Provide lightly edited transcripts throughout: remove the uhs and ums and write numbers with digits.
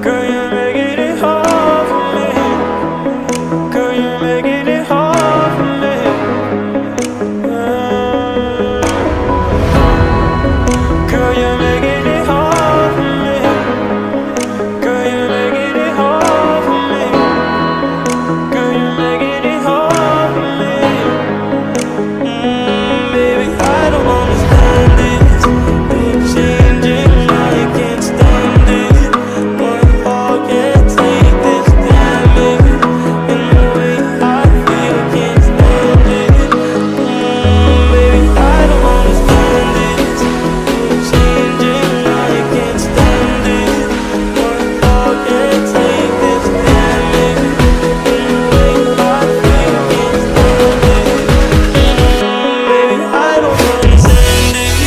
Girl, you're making it hard for me. Girl, you're making it hard for me. Girl, you're making it hard for me. Girl, you're making it hard for me. Girl, you're making it hard for me. Baby, I don't understand this. You're changing, I can't stand it. My heart can't take this damage. And the way I feel, can't stand it. Baby, I don't understand this. You're changing, I can't stand it. My heart can't take this damage. And the way I feel, can't stand it. Baby, I don't understand it.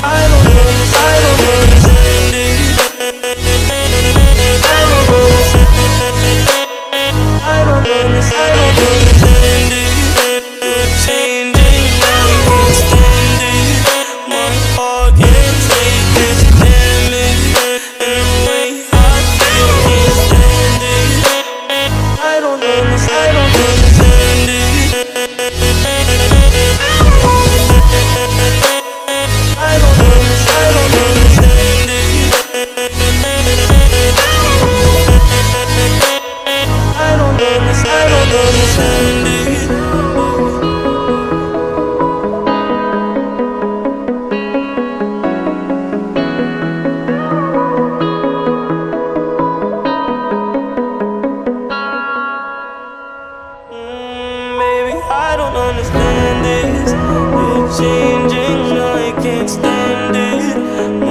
I don't understand it. I don't understand it. You're changing, I can't stand it. My heart can't take this damage. And the way I feel, can't stand it. I don't understand it. I don't understand it. I don't understand it. Baby, I don't understand this. You're changing, I can't stand it.